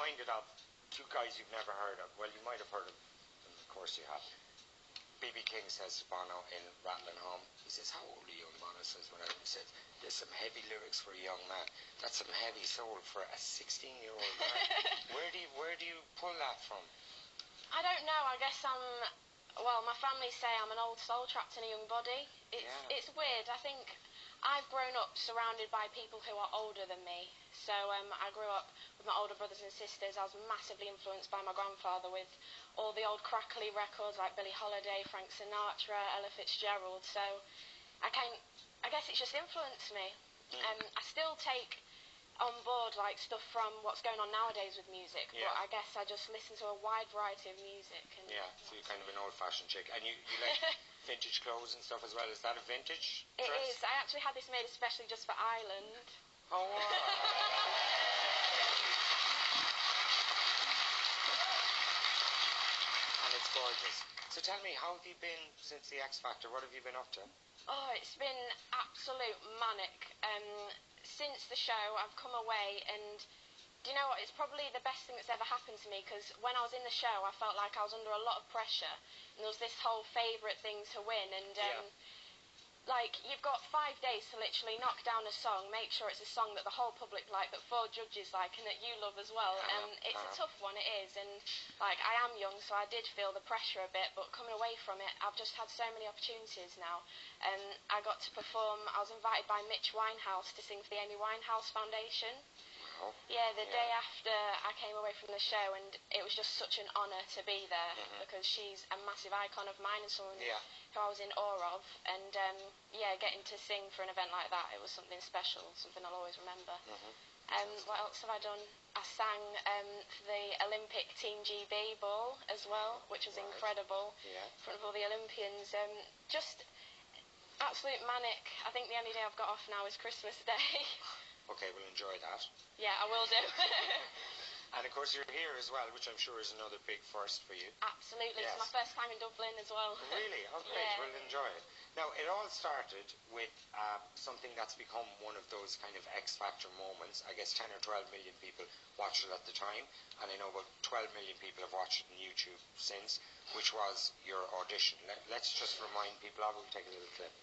reminded of two guys you've never heard of. Well, you might have heard of them, of course you have. B.B. King says to Bono in Rattling Home, he says, how old are you? And Bono says, whatever. He says, there's some heavy lyrics for a young man. That's some heavy soul for a 16-year-old man. Where do you pull that from? I don't know. I guess well, my family say I'm an old soul trapped in a young body. It's weird. I think I've grown up surrounded by people who are older than me. So I grew up with my older brothers and sisters. I was massively influenced by my grandfather with all the old crackly records like Billie Holiday, Frank Sinatra, Ella Fitzgerald. So I guess it's just influenced me. I still take on board like stuff from what's going on nowadays with music, but I guess I just listen to a wide variety of music. And so you're kind of an old-fashioned chick. And you like vintage clothes and stuff as well. Is that a vintage dress? It is. I actually had this made especially just for Ireland. Oh, wow. And it's gorgeous. So tell me, how have you been since the X Factor? What have you been up to? Oh, it's been absolute manic. Since the show, I've come away and, do you know what, it's probably the best thing that's ever happened to me, because when I was in the show, I felt like I was under a lot of pressure, and there was this whole favourite thing to win, and like, you've got 5 days to literally knock down a song, make sure it's a song that the whole public like, that 4 judges like, and that you love as well. It's a tough one, it is, and like, I am young, so I did feel the pressure a bit, but coming away from it, I've just had so many opportunities now. I got to perform, I was invited by Mitch Winehouse to sing for the Amy Winehouse Foundation. Yeah, the day after I came away from the show, and it was just such an honour to be there, because she's a massive icon of mine and someone who I was in awe of, and getting to sing for an event like that, it was something special, something I'll always remember. What else have I done? I sang for the Olympic Team GB ball as well, which was incredible, in front of all the Olympians. Just absolute manic. I think the only day I've got off now is Christmas Day. Okay, we'll enjoy that. Yeah, I will do. And of course you're here as well, which I'm sure is another big first for you. Absolutely, It's my first time in Dublin as well. Really? Oh, great, we'll enjoy it. Now, it all started with something that's become one of those kind of X Factor moments. I guess 10 or 12 million people watched it at the time, and I know about 12 million people have watched it on YouTube since, which was your audition. Let's just remind people of it. We'll take a little clip.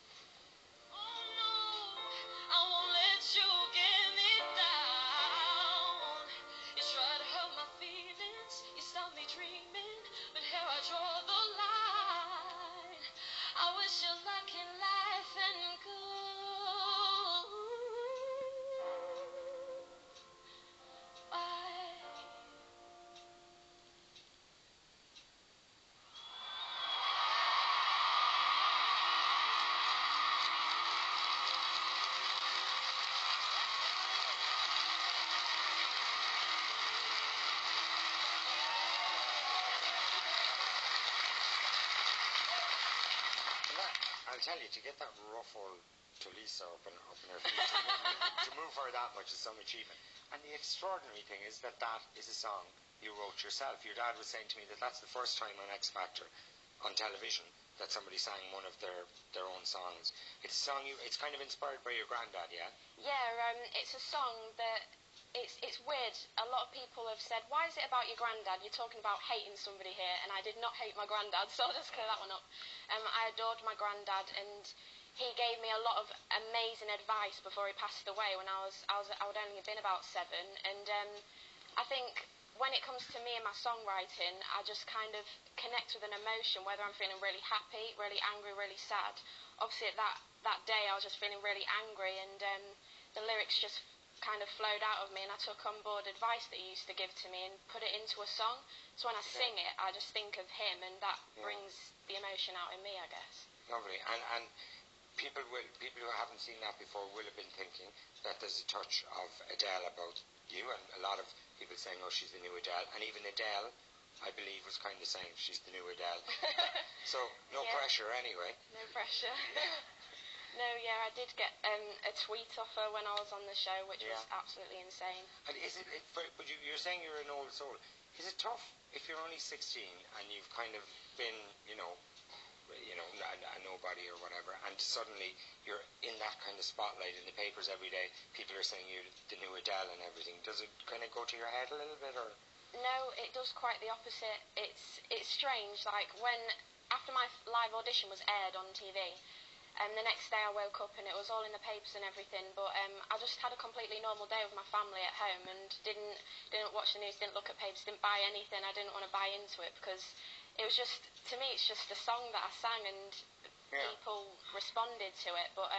I won't let you get me down. You try to hurt my feelings, you stop me dreaming, but here I draw the line. I wish you luck in life and I'll tell you, to get that rough old Tulisa up in her feet, to move her that much is some achievement. And the extraordinary thing is that is a song you wrote yourself. Your dad was saying to me that that's the first time on X Factor, on television, that somebody sang one of their own songs. It's a song it's kind of inspired by your granddad, yeah? Yeah, it's a song that, it's weird. A lot of people have said, why is it about your granddad? You're talking about hating somebody here, and I did not hate my granddad, so I'll just clear that one up. I adored my granddad, and he gave me a lot of amazing advice before he passed away when I would only have been about 7, and I think when it comes to me and my songwriting, I just kind of connect with an emotion, whether I'm feeling really happy, really angry, really sad. Obviously, at that day, I was just feeling really angry, and the lyrics just kind of flowed out of me, and I took on board advice that he used to give to me and put it into a song. So when I sing it, I just think of him, and that brings the emotion out in me, I guess. Lovely. And people who haven't seen that before will have been thinking that there's a touch of Adele about you, and a lot of people saying, oh, she's the new Adele, and even Adele, I believe, was kind of saying she's the new Adele. So no pressure anyway. No pressure. No, I did get a tweet off her when I was on the show, which was absolutely insane. And but you're saying you're an old soul. Is it tough if you're only 16 and you've kind of been, a nobody or whatever, and suddenly you're in that kind of spotlight in the papers every day, people are saying you're the new Adele and everything. Does it kind of go to your head a little bit, or? No, it does quite the opposite. It's strange. Like after my live audition was aired on TV, the next day I woke up and it was all in the papers and everything. But I just had a completely normal day with my family at home and didn't watch the news, didn't look at papers, didn't buy anything. I didn't want to buy into it because it was just, to me, it's just a song that I sang and people responded to it. But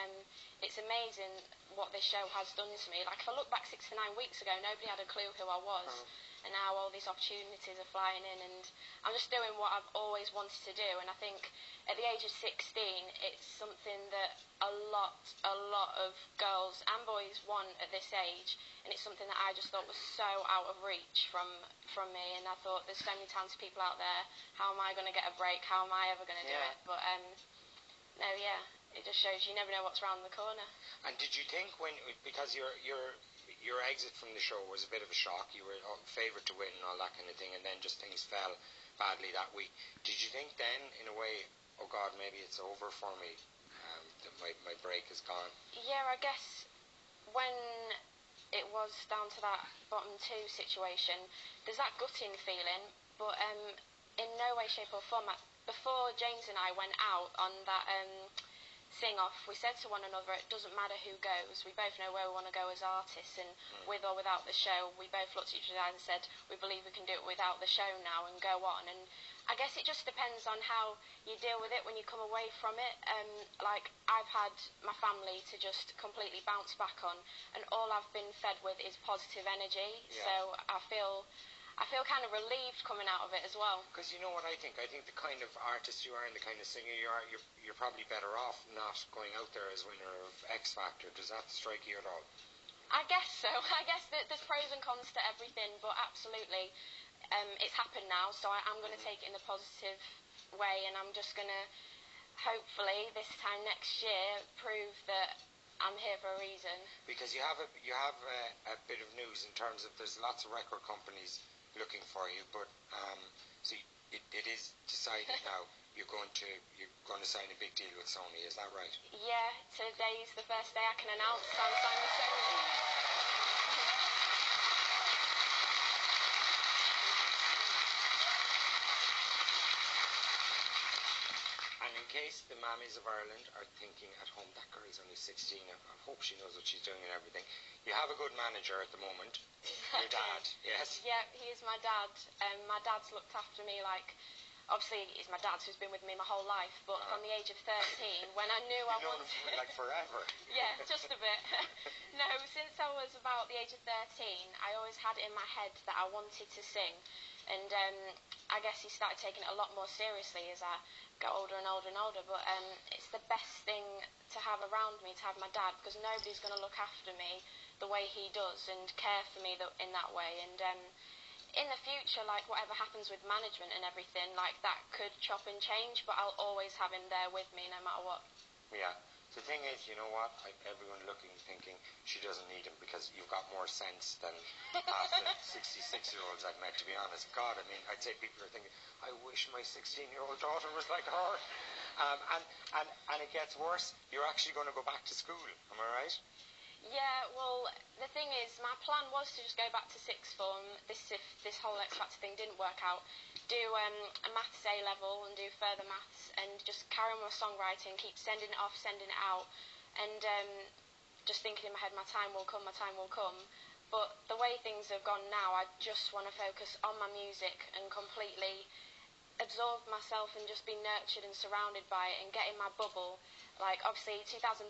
it's amazing what this show has done to me. Like, if I look back 6 to 9 weeks ago, nobody had a clue who I was. And now all these opportunities are flying in, and I'm just doing what I've always wanted to do. And I think at the age of 16, it's something that a lot of girls and boys want at this age, and it's something that I just thought was so out of reach from me. And I thought, there's so many talented people out there. How am I going to get a break? How am I ever going to do it? But no, it just shows you never know what's around the corner. And did you think because your exit from the show was a bit of a shock, you were favoured to win and all that kind of thing, and then just things fell badly that week, did you think then, in a way, oh God, maybe it's over for me, that my break is gone? Yeah, I guess when it was down to that bottom two situation, there's that gutting feeling, but in no way, shape or form, before James and I went out on that sing-off, we said to one another, it doesn't matter who goes, we both know where we want to go as artists, and with or without the show, we both looked at each other and said, we believe we can do it without the show now and go on. And I guess it just depends on how you deal with it when you come away from it. Like, I've had my family to just completely bounce back on, and all I've been fed with is positive energy, so I feel kind of relieved coming out of it as well. Because you know what I think? I think the kind of artist you are and the kind of singer you are, you're probably better off not going out there as winner of X Factor. Does that strike you at all? I guess so. I guess that there's pros and cons to everything, but absolutely, it's happened now, so I'm going to take it in a positive way, and I'm just going to, hopefully, this time next year, prove that I'm here for a reason. Because you have a bit of news in terms of there's lots of record companies looking for you, but so it is decided now you're going to sign a big deal with Sony. Is that right? Yeah, today's the first day I can announce I'm signing with Sony. And in case the mammies of Ireland are thinking at home, that girl is only 16, I hope she knows what she's doing and everything. You have a good manager at the moment. Your dad, yes? Yeah, he is my dad. My dad's looked after me like, obviously he's my dad, so he's been with me my whole life, but from the age of 13, when I knew I wanted... You've known him like forever. Yeah, just a bit. No, since I was about the age of 13, I always had it in my head that I wanted to sing, and I guess he started taking it a lot more seriously as I got older and older and older, but it's the best thing to have around me, to have my dad, because nobody's going to look after me the way he does and care for me in that way. And in the future, like, whatever happens with management and everything, like, that could chop and change, but I'll always have him there with me no matter what. Yeah. The thing is, you know what, everyone looking, thinking she doesn't need him because you've got more sense than half the 66-year-olds I've met, to be honest. God, I mean, I'd say people are thinking, I wish my 16-year-old daughter was like her. And it gets worse. You're actually going to go back to school, am I right? Yeah, well, the thing is, my plan was to just go back to sixth form. If this whole X Factor thing didn't work out, do a maths A level and do further maths, and just carry on with songwriting, keep sending it off, sending it out, and just thinking in my head, my time will come, my time will come. But the way things have gone now, I just want to focus on my music and completely absorb myself and just be nurtured and surrounded by it and get in my bubble. Like, obviously, 2013,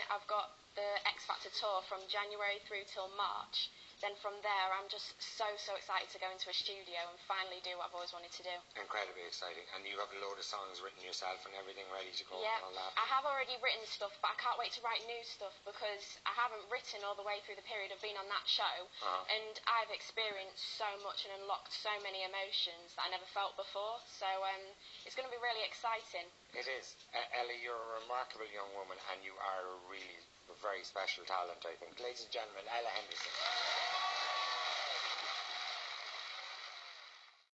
I've got the X Factor tour from January through till March. Then from there, I'm just so excited to go into a studio and finally do what I've always wanted to do. Incredibly exciting. And you have a load of songs written yourself and everything ready to go yeah, and all that? I have already written stuff, but I can't wait to write new stuff because I haven't written all the way through the period of being on that show. And I've experienced so much and unlocked so many emotions that I never felt before. So it's going to be really exciting. It is. Ellie, you're a remarkable young woman and you are a very special talent, I think. Ladies and gentlemen, Ella Henderson.